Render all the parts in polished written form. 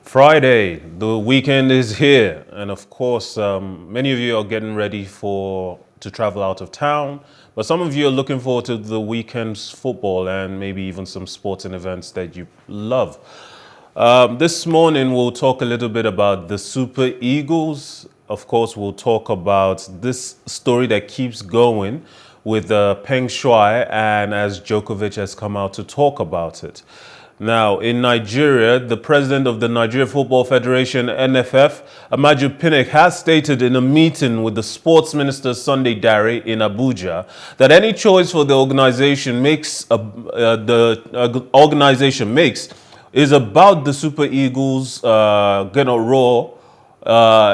Friday, the weekend is here, and of course, many of you are getting ready to travel out of town, but some of you are looking forward to the weekend's football and maybe even some sporting events that you love. This morning, we'll talk a little bit about the Super Eagles. Of course, we'll talk about this story that keeps going with Peng Shuai, and as Djokovic has come out to talk about it. Now, in Nigeria, the president of the Nigeria Football Federation, NFF, Pinnick, has stated in a meeting with the sports minister Sunday Dare in Abuja that any choice for the organization makes is about the Super Eagles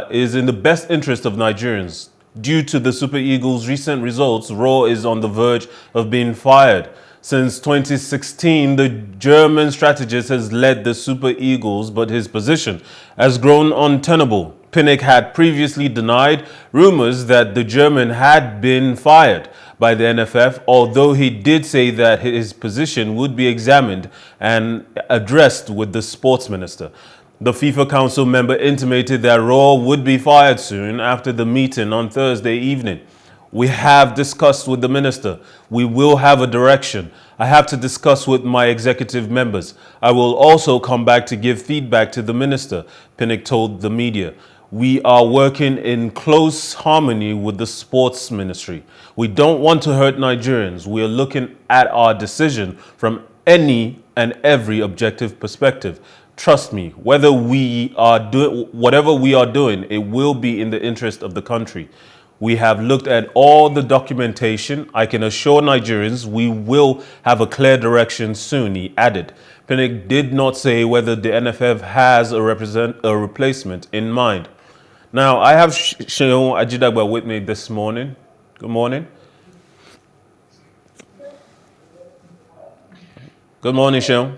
is in the best interest of Nigerians. Due to the Super Eagles' recent results, Raw is on the verge of being fired. Since 2016, the German strategist has led the Super Eagles, but his position has grown untenable. Pinnick had previously denied rumors that the German had been fired by the NFF, although he did say that his position would be examined and addressed with the sports minister. The FIFA Council member intimated that Raw would be fired soon after the meeting on Thursday evening. We have discussed with the minister. We will have a direction. I have to discuss with my executive members. I will also come back to give feedback to the minister, Pinnick told the media. We are working in close harmony with the sports ministry. We don't want to hurt Nigerians. We are looking at our decision from any and every objective perspective. Trust me, whatever we are doing, it will be in the interest of the country. We have looked at all the documentation. I can assure Nigerians we will have a clear direction soon, he added. Pinnick did not say whether the NFF has a replacement in mind. Now, I have Seun Ajidagba with me this morning. Good morning. Good morning, Seun.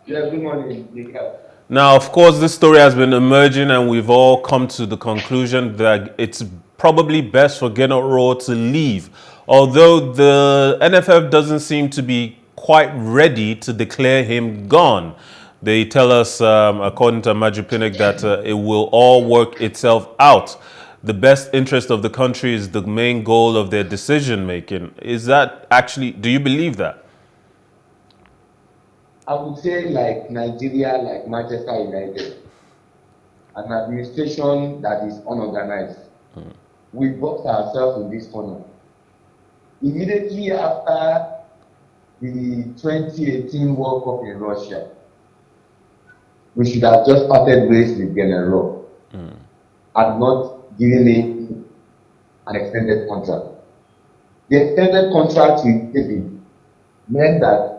Yeah, good morning, Nika. Now, of course, this story has been emerging, and we've all come to the conclusion that it's probably best for Gernot Rohr to leave, although the NFF doesn't seem to be quite ready to declare him gone. They tell us, according to Pinnick, that it will all work itself out. The best interest of the country is the main goal of their decision making. Is that actually, do you believe that? I would say like Nigeria, like Manchester United, an administration that is unorganized. We boxed ourselves in this corner. Immediately after the 2018 World Cup in Russia, we should have just started race with Gernot Rohr and not given him an extended contract. The extended contract with David meant that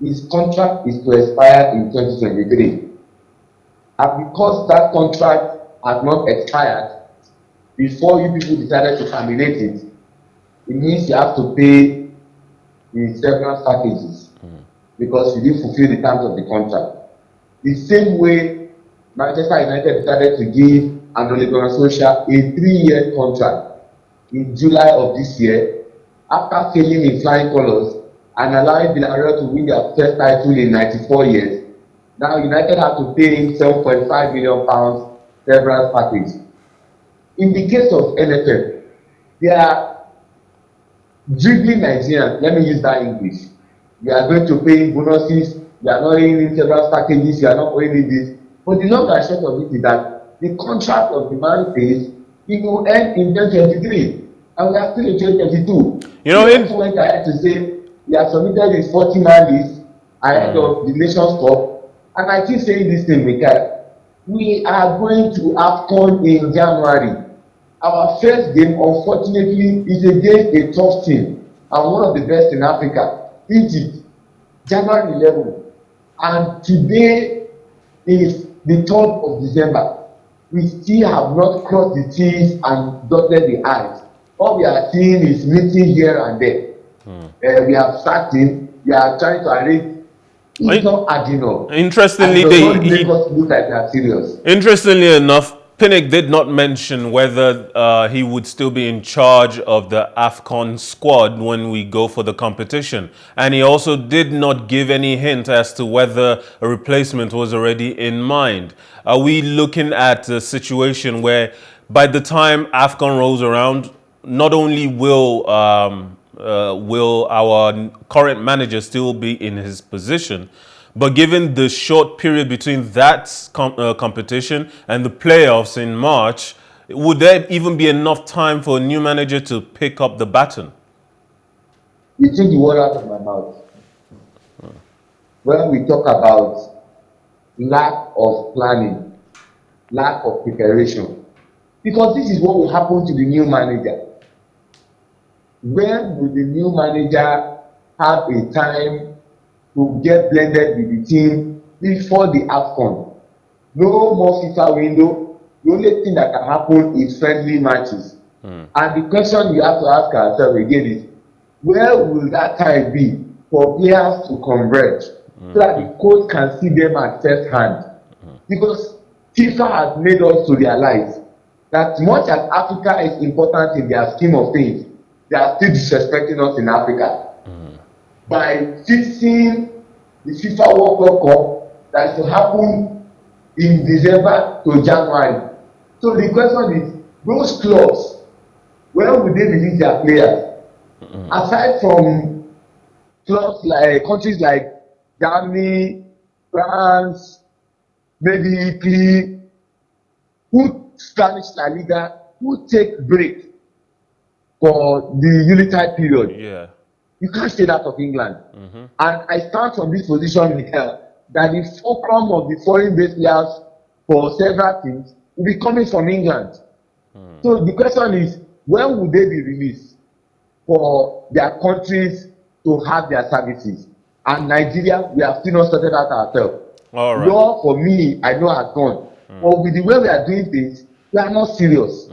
his contract is to expire in 2023. And because that contract has not expired before you people decided to terminate it, it means you have to pay the severance packages because you didn't fulfill the terms of the contract. The same way Manchester United decided to give Ole Gunnar Solskjaer a 3-year contract in July of this year after failing in flying colours and allowing Villarreal to win their first title in 94 years. Now United have to pay him £7.5 million severance package. In the case of NFF, they are dribbling Nigerians. Let me use that English. You are going to pay bonuses, you are not paying severance packages, you are not paying this. But the long and short of it is that the contract of the man says it will end in 2023, and we are still in 2022. You know, he also went ahead to say he has submitted his 40-man list ahead of the Nations Cup, and I keep saying this thing, Mikael. We are going to AFCON in January. Our first game, unfortunately, is against a tough team and one of the best in Africa, Egypt, January 11. And today is the 3rd of December. We still have not crossed the T's and dotted the I's. All we are seeing is meeting here and there. We have sacked him. We are trying to arrange. It's not adding up. Interestingly, it does not make us look like they are serious. Interestingly enough, Pinnick did not mention whether he would still be in charge of the AFCON squad when we go for the competition. And he also did not give any hint as to whether a replacement was already in mind. Are we looking at a situation where by the time AFCON rolls around, not only will our current manager still be in his position, but given the short period between that competition and the playoffs in March, would there even be enough time for a new manager to pick up the baton? You take the word out of my mouth. When we talk about lack of planning, lack of preparation, because this is what will happen to the new manager. When will the new manager have a time to get blended with the team before the AFCON? No more FIFA window. The only thing that can happen is friendly matches. And the question we have to ask ourselves again is, where will that time be for players to converge so that the coach can see them at first hand? Because FIFA has made us to realize that much as Africa is important in their scheme of things, they are still disrespecting us in Africa by fixing the FIFA World Cup that should happen in December to January. So the question is, those clubs, when will they release their players? Aside from clubs like countries like Germany, France, maybe Italy, who Spanish La Liga, who take break for the unitary period. Yeah. You can't say that of England. And I stand from this position here that the fulcrum of the foreign-based players for several teams will be coming from England. So the question is, when will they be released for their countries to have their services? And Nigeria, we have still not sorted out ourselves. All right. Law, for me, I know has gone. But with the way we are doing things, we are not serious.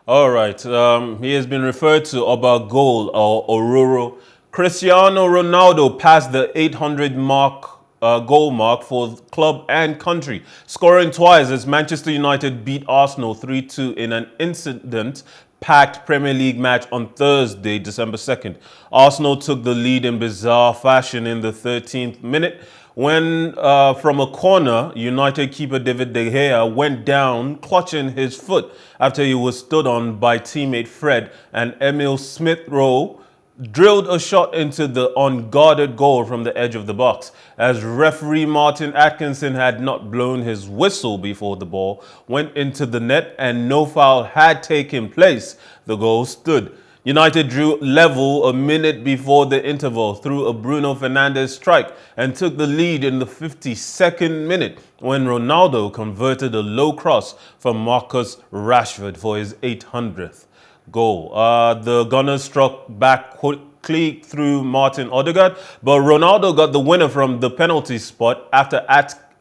All right. He has been referred to about goal or Ororo. Cristiano Ronaldo passed the 800 goal mark for club and country, scoring twice as Manchester United beat Arsenal 3-2 in an incident-packed Premier League match on Thursday, December 2nd. Arsenal took the lead in bizarre fashion in the 13th minute when, from a corner, United keeper David De Gea went down clutching his foot after he was stood on by teammate Fred, and Emil Smith-Rowe drilled a shot into the unguarded goal from the edge of the box. As referee Martin Atkinson had not blown his whistle before the ball went into the net and no foul had taken place, the goal stood. United drew level a minute before the interval through a Bruno Fernandes strike and took the lead in the 52nd minute when Ronaldo converted a low cross from Marcus Rashford for his 800th goal. The Gunners struck back quickly through Martin Odegaard, but Ronaldo got the winner from the penalty spot after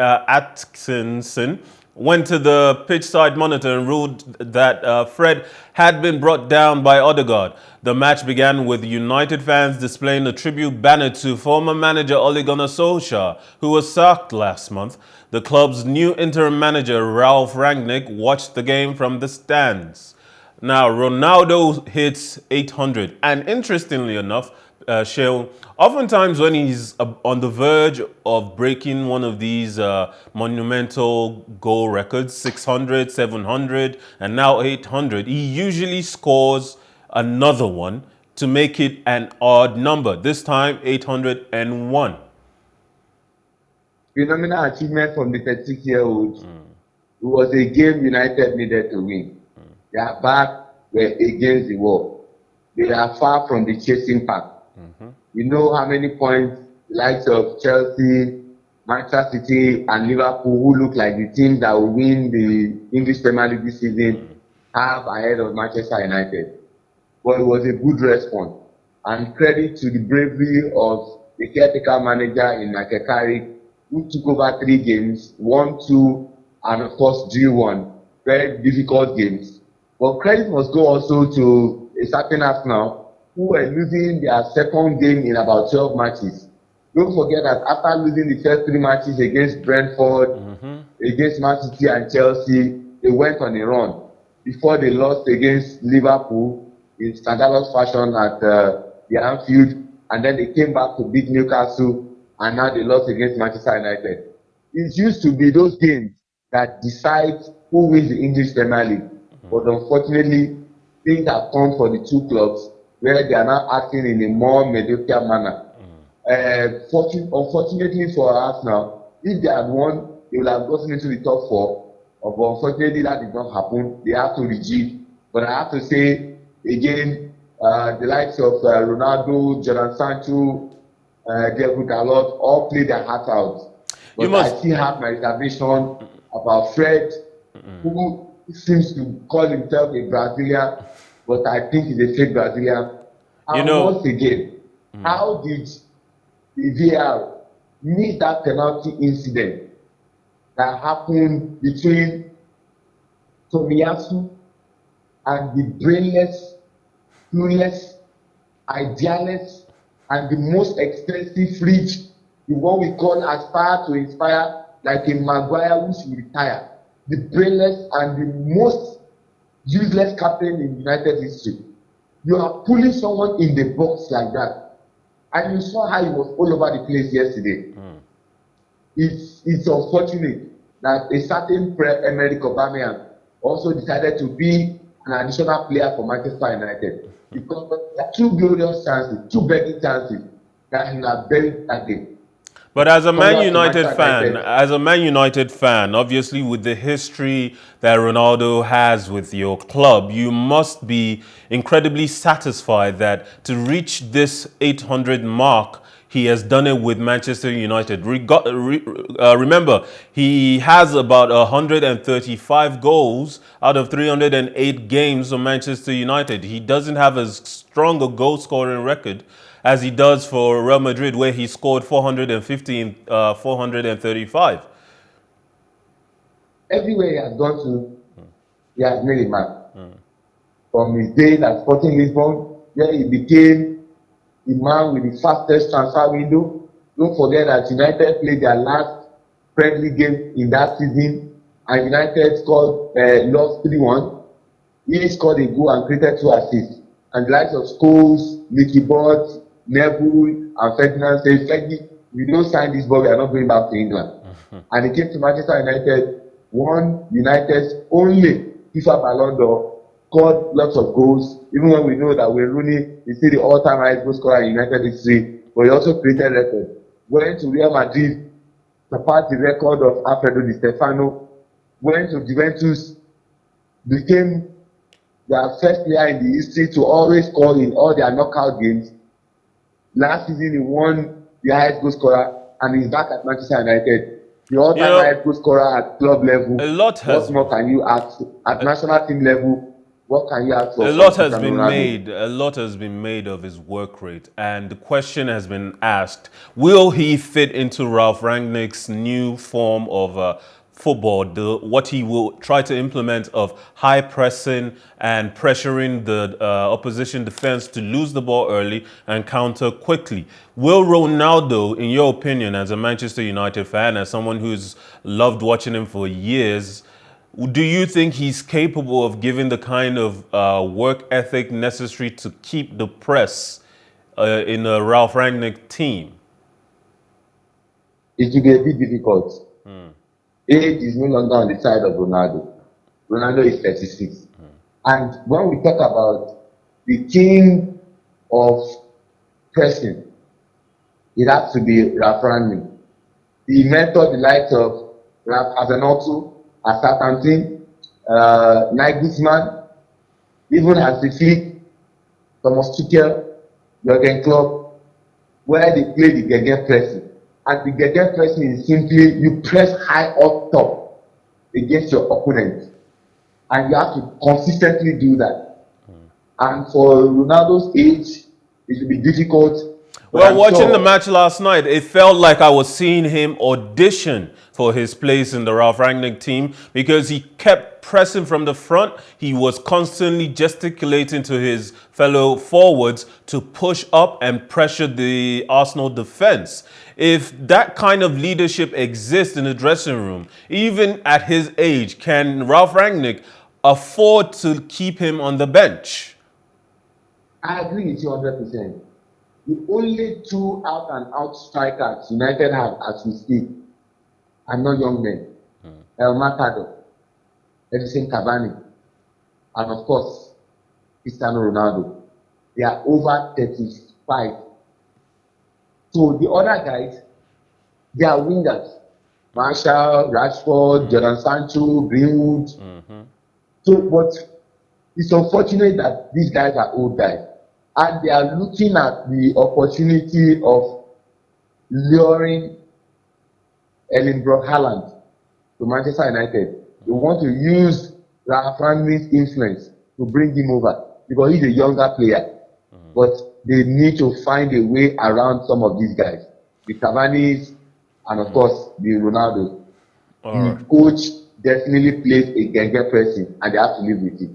Atkinson went to the pitch side monitor and ruled that Fred had been brought down by Odegaard. The match began with United fans displaying a tribute banner to former manager Ole Gunnar Solskjaer, who was sacked last month. The club's new interim manager, Ralf Rangnick, watched the game from the stands. Now, Ronaldo hits 800, and interestingly enough, Seun, oftentimes when he's on the verge of breaking one of these monumental goal records, 600, 700, and now 800, he usually scores another one to make it an odd number. This time, 801. Phenomenal achievement from the 36-year-old. It was a game United needed to win. Their back were against the wall. They are far from the chasing pack. You know how many points the likes of Chelsea, Manchester City, and Liverpool, who look like the teams that will win the English Premier League this season, have ahead of Manchester United. But it was a good response. And credit to the bravery of the caretaker manager in Michael Carrick, who took over 3 games, won 2, and of course drew 1. Very difficult games. But credit must go also to a certain Arsenal, who were losing their second game in about 12 matches. Don't forget that after losing the first 3 matches against Brentford, against Man City and Chelsea, they went on a run before they lost against Liverpool in scandalous fashion at the Anfield, and then they came back to beat Newcastle, and now they lost against Manchester United. It used to be those games that decide who wins the English Premier League, but unfortunately, things have come for the two clubs where they are now acting in a more mediocre manner. Unfortunately for Arsenal, if they had won, they would have gotten into the top four. But unfortunately, that did not happen. They have to regime. But I have to say, again, the likes of Ronaldo, Jadon Sancho, Diego Dalot all played their heart out. But I still have my reservation about Fred, who seems to call himself a Brazilian, but I think he's a fake Brazilian. And once again, how did the VAR miss that penalty incident that happened between Tomiyasu and the brainless, clueless, idealist, and the most expensive fridge, the one we call aspire to inspire, like a Maguire who should retire, the brainless and the most useless captain in United history. You are pulling someone in the box like that, and you saw how he was all over the place yesterday. It's unfortunate that a certain Emerick Aubameyang also decided to be an additional player for Manchester United, because there are two glorious chances, two begging chances that he has buried that game. But as a Man United fan, obviously with the history that Ronaldo has with your club, you must be incredibly satisfied that to reach this 800 mark, he has done it with Manchester United. Remember, he has about 135 goals out of 308 games for Manchester United. He doesn't have as strong a goal-scoring record as he does for Real Madrid, where he scored 450 in 435. Everywhere he has gone to, he has made a man. From his days at Sporting Lisbon, where he became the man with the fastest transfer window. Don't forget that United played their last friendly game in that season, and United lost 3-1. He scored a goal and created 2 assists. And the likes of Scholes, Mickey Bott, Neville, and Ferdinand said, if you don't sign this ball, we are not going back to England. And he came to Manchester United, won United's only FIFA Ballon d'Or, scored lots of goals, even when we know that Wayne Rooney is still the all-time highest goal scorer in United history, but he also created records. Went to Real Madrid, surpassed the record of Alfredo Di Stefano, went to Juventus, became their first player in the history to always score in all their knockout games. Last season, he won the highest goal scorer, and he's back at Manchester United. The all-time highest goal scorer at club level. What more can you ask at national team level? What can you ask for? A lot has been made. A lot has been made of his work rate, and the question has been asked: will he fit into Ralph Rangnick's new form of football? What he will try to implement of high pressing and pressuring the opposition defense to lose the ball early and counter quickly. Will Ronaldo, in your opinion, as a Manchester United fan, as someone who's loved watching him for years, do you think he's capable of giving the kind of work ethic necessary to keep the press in a Ralph Rangnick team? It will be a bit difficult. Age is no longer on the side of Ronaldo. Ronaldo is 36. And when we talk about the king of pressing, it has to be Ralph Rangnick. He mentored the likes of Ralph Hasenhuttl at Southampton, Nagelsmann, even Hansi Flick, Thomas Tuchel, Jurgen Klopp, where they play the Gegen pressing. And the Gegen pressing is simply you press high up top against your opponent, and you have to consistently do that. And for Ronaldo's age, it will be difficult. But Well, I'm watching the sure, match last night, it felt like I was seeing him audition for his place in the Ralph Rangnick team because he kept pressing from the front. He was constantly gesticulating to his fellow forwards to push up and pressure the Arsenal defense. If that kind of leadership exists in the dressing room, even at his age, can Ralph Rangnick afford to keep him on the bench? I agree with you 100%. The only two out and out strikers United have as we speak are not young men. El Matador, Edison Cavani, and of course, Cristiano Ronaldo. They are over 35. So the other guys, they are wingers. Marshall, Rashford, Jordan Sancho, Greenwood. So, but it's unfortunate that these guys are old guys. And they are looking at the opportunity of luring Erling Haaland to Manchester United. They want to use Ralph Rangnick's influence to bring him over because he's a younger player. But they need to find a way around some of these guys, the Cavani's and of course the Ronaldo. The coach definitely plays a Genge pressing and they have to live with it.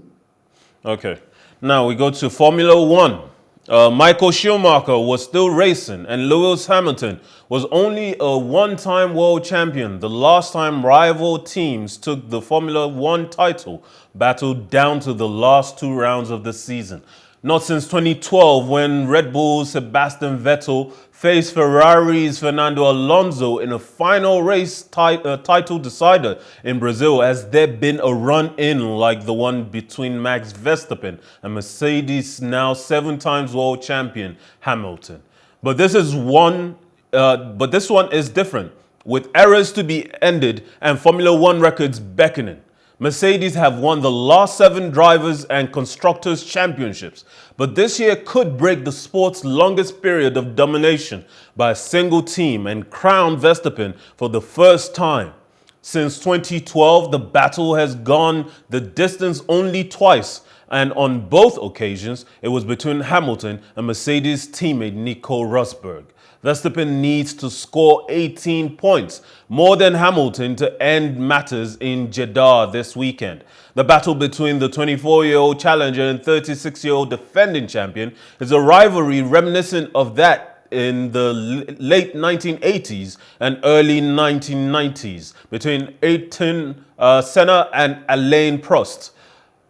Okay. Now we go to Formula One. Michael Schumacher was still racing, and Lewis Hamilton was only a one-time world champion. The last time rival teams took the Formula One title battled down to the last two rounds of the season. Not since 2012, when Red Bull's Sebastian Vettel faced Ferrari's Fernando Alonso in a final race title decider in Brazil, has there been a run-in like the one between Max Verstappen and Mercedes' now 7 times world champion Hamilton. But this one is different, with eras to be ended and Formula One records beckoning. Mercedes have won the last 7 drivers and constructors championships, but this year could break the sport's longest period of domination by a single team and crown Verstappen for the first time. Since 2012, the battle has gone the distance only twice, and on both occasions, it was between Hamilton and Mercedes teammate Nico Rosberg. Verstappen needs to score 18 points, more than Hamilton, to end matters in Jeddah this weekend. The battle between the 24-year-old challenger and 36-year-old defending champion is a rivalry reminiscent of that in the late 1980s and early 1990s between Ayrton Senna and Alain Prost.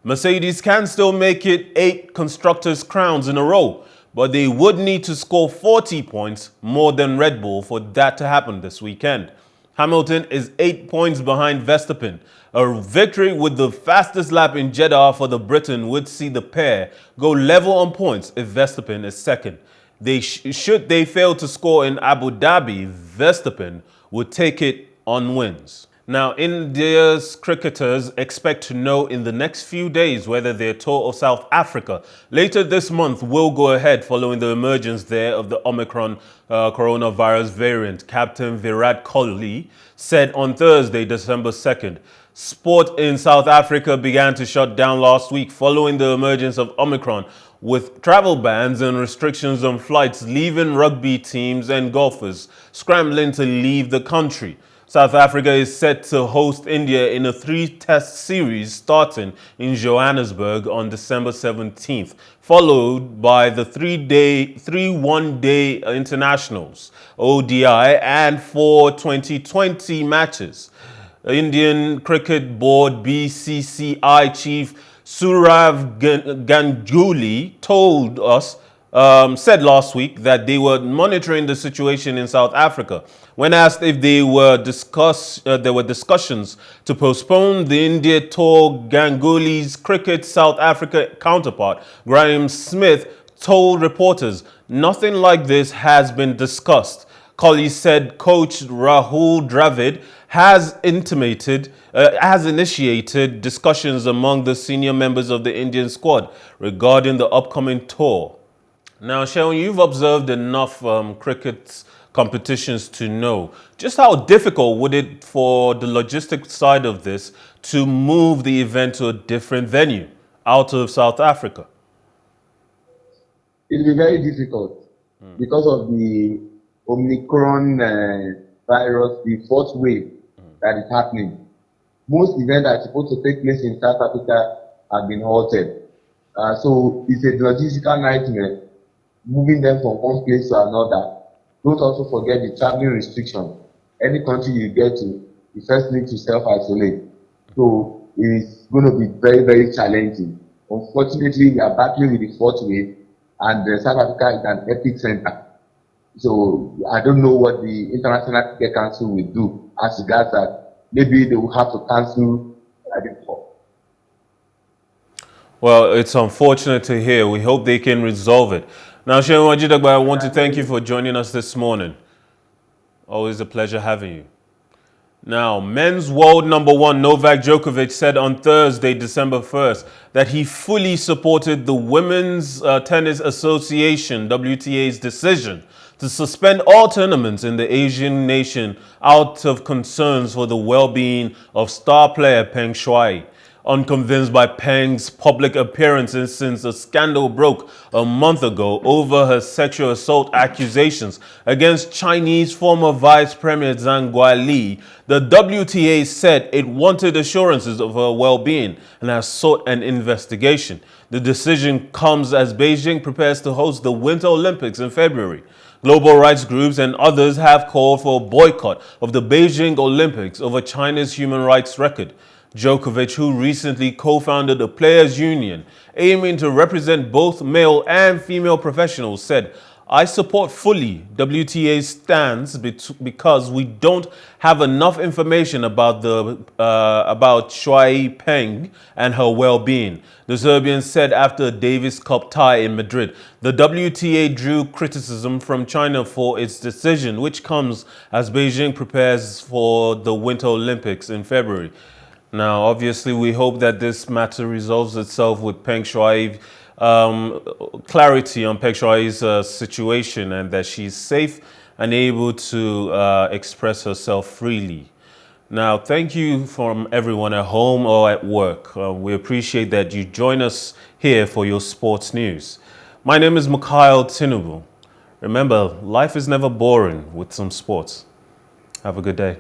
Mercedes can still make it 8 constructors' crowns in a row, but they would need to score 40 points more than Red Bull for that to happen this weekend. Hamilton is 8 points behind Verstappen. A victory with the fastest lap in Jeddah for the Briton would see the pair go level on points if Verstappen is second. Should they fail to score in Abu Dhabi, Verstappen would take it on wins. Now, India's cricketers expect to know in the next few days whether their tour of South Africa later this month will go ahead following the emergence there of the Omicron coronavirus variant. Captain Virat Kohli said on Thursday, December 2nd, sport in South Africa began to shut down last week following the emergence of Omicron, with travel bans and restrictions on flights leaving rugby teams and golfers scrambling to leave the country. South Africa is set to host India in a 3-test series starting in Johannesburg on December 17th, followed by the 3 one-day internationals, ODI, and 4 2020 matches. Indian Cricket Board BCCI chief Sourav Ganguly said last week that they were monitoring the situation in South Africa. When asked if there were discussions to postpone the India tour, Ganguly's Cricket South Africa counterpart, Graham Smith, told reporters, "Nothing like this has been discussed." Kohli said coach Rahul Dravid has initiated discussions among the senior members of the Indian squad regarding the upcoming tour. Now, Seun, you've observed enough cricket competitions to know just how difficult would it for the logistic side of this to move the event to a different venue out of South Africa? It will be very difficult. because of the Omicron virus, the fourth wave that is happening. Most events that are supposed to take place in South Africa have been halted. So it's a logistical nightmare moving them from one place to another. Don't also forget the traveling restriction. Any country you get to, you first need to self-isolate. So it's going to be very, very challenging. Unfortunately, we are battling with the fourth wave, and South Africa is an epic center. So I don't know what the International Cricket Council will do as regards that. Maybe they will have to cancel before. Well, it's unfortunate to hear. We hope they can resolve it. Now, Seun Ajidagba, I want to thank you for joining us this morning. Always a pleasure having you. Now, men's world number one Novak Djokovic said on Thursday, December 1st, that he fully supported the Women's Tennis Association, WTA's decision to suspend all tournaments in the Asian nation out of concerns for the well-being of star player Peng Shuai. Unconvinced by Peng's public appearances since a scandal broke a month ago over her sexual assault accusations against Chinese former Vice Premier Zhang Guoli, the WTA said it wanted assurances of her well-being and has sought an investigation. The decision comes as Beijing prepares to host the Winter Olympics in February. Global rights groups and others have called for a boycott of the Beijing Olympics over China's human rights record. Djokovic, who recently co-founded a players' union aiming to represent both male and female professionals, said, "I support fully WTA's stance because we don't have enough information about Shuai Peng and her well-being." The Serbian said after a Davis Cup tie in Madrid, the WTA drew criticism from China for its decision, which comes as Beijing prepares for the Winter Olympics in February. Now, obviously, we hope that this matter resolves itself with Peng Shuai, clarity on Peng Shuai's situation, and that she's safe and able to express herself freely. Now, thank you from everyone at home or at work. We appreciate that you join us here for your sports news. My name is Mikhail Tinubu. Remember, life is never boring with some sports. Have a good day.